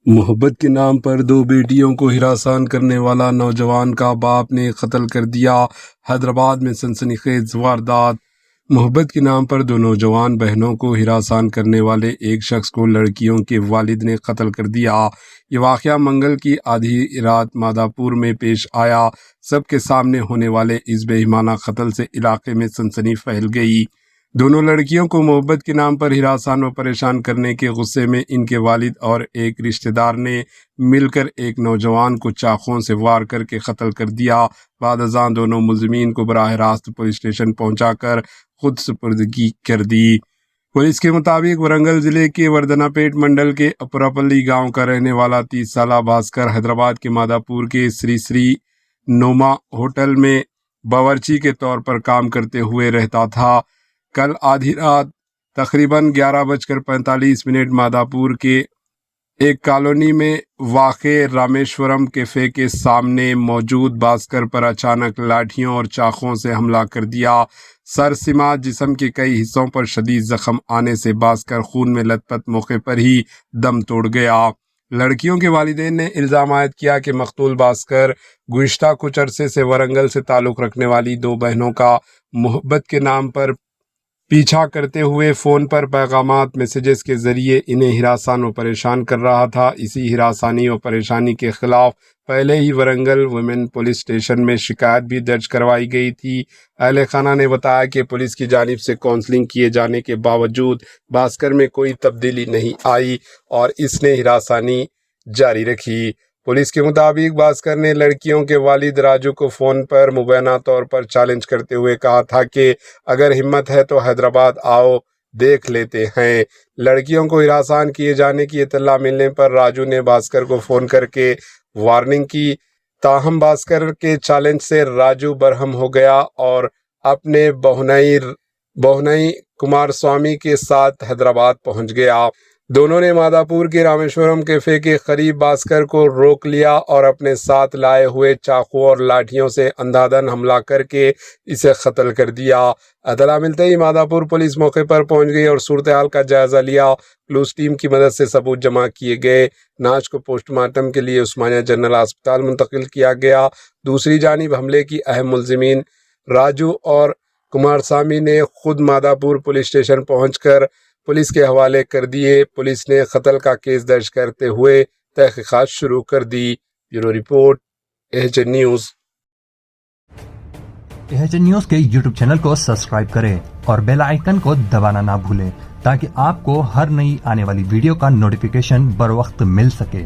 محبت کے نام پر دو بیٹیوں کو ہراساں کرنے والا نوجوان کا باپ نے قتل کر دیا۔ حیدرآباد میں سنسنی خیز واردات۔ محبت کے نام پر دو نوجوان بہنوں کو ہراساں کرنے والے ایک شخص کو لڑکیوں کے والد نے قتل کر دیا۔ یہ واقعہ منگل کی آدھی رات مادھاپور میں پیش آیا۔ سب کے سامنے ہونے والے اس بے ایمانہ قتل سے علاقے میں سنسنی پھیل گئی۔ دونوں لڑکیوں کو محبت کے نام پر ہراساں و پریشان کرنے کے غصے میں ان کے والد اور ایک رشتہ دار نے مل کر ایک نوجوان کو چاقوؤں سے وار کر کے قتل کر دیا۔ بعد ازاں دونوں ملزمین کو براہ راست پولیس اسٹیشن پہنچا کر خود سپردگی کر دی۔ پولیس کے مطابق ورنگل ضلع کے وردھنا پیٹ منڈل کے اپراپلی گاؤں کا رہنے والا 30 سالہ بھاسکر حیدرآباد کے مادھاپور کے سری نوما ہوٹل میں باورچی کے طور پر کام کرتے ہوئے رہتا تھا۔ کل آدھی رات تقریباً 11:45 مادھاپور کے ایک کالونی میں واقع رامیشورم کیفے کے سامنے موجود بھاسکر پر اچانک لاٹھیوں اور چاقوؤں سے حملہ کر دیا۔ سر سماج جسم کے کئی حصوں پر شدید زخم آنے سے بھاسکر خون میں لت پت موقع پر ہی دم توڑ گیا۔ لڑکیوں کے والدین نے الزام عائد کیا کہ مقتول بھاسکر گزشتہ کچھ عرصے سے ورنگل سے تعلق رکھنے والی دو بہنوں کا محبت کے نام پر پیچھا کرتے ہوئے فون پر پیغامات میسیجز کے ذریعے انہیں ہراساں و پریشان کر رہا تھا۔ اسی ہراسانی و پریشانی کے خلاف پہلے ہی ورنگل ویمن پولیس اسٹیشن میں شکایت بھی درج کروائی گئی تھی۔ اہل خانہ نے بتایا کہ پولیس کی جانب سے کاؤنسلنگ کیے جانے کے باوجود بھاسکر میں کوئی تبدیلی نہیں آئی اور اس نے ہراسانی جاری رکھی۔ پولیس کے مطابق بھاسکر نے لڑکیوں کے والد راجو کو فون پر مبینہ طور پر چیلنج کرتے ہوئے کہا تھا کہ اگر ہمت ہے تو حیدرآباد آؤ، دیکھ لیتے ہیں۔ لڑکیوں کو ہراساں کیے جانے کی اطلاع ملنے پر راجو نے بھاسکر کو فون کر کے وارننگ کی، تاہم بھاسکر کے چیلنج سے راجو برہم ہو گیا اور اپنے بہنئی کمار سوامی کے ساتھ حیدرآباد پہنچ گیا۔ دونوں نے مادھاپور کے رامیشورم کیفے کے قریب بھاسکر کو روک لیا اور اپنے ساتھ لائے ہوئے چاقو اور لاٹھیوں سے اندھادھند حملہ کر کے اسے قتل کر دیا۔ اطلاع ملتے ہی مادھاپور پولیس موقع پر پہنچ گئی اور صورتحال کا جائزہ لیا۔ کلوز ٹیم کی مدد سے ثبوت جمع کیے گئے۔ نعش کو پوسٹ مارٹم کے لیے عثمانیہ جنرل ہسپتال منتقل کیا گیا۔ دوسری جانب حملے کی اہم ملزمین راجو اور کمار سوامی نے خود مادھاپور پولیس اسٹیشن پہنچ کر پولیس کے حوالے کر دیے۔ پولیس نے قتل کا کیس درج کرتے ہوئے تحقیقات شروع کر دی۔ Bureau report AHN news. AHN news کے یوٹیوب چینل کو سبسکرائب کریں اور بیل آئیکن کو دبانا نہ بھولیں تاکہ آپ کو ہر نئی آنے والی ویڈیو کا نوٹیفیکیشن بر وقت مل سکے۔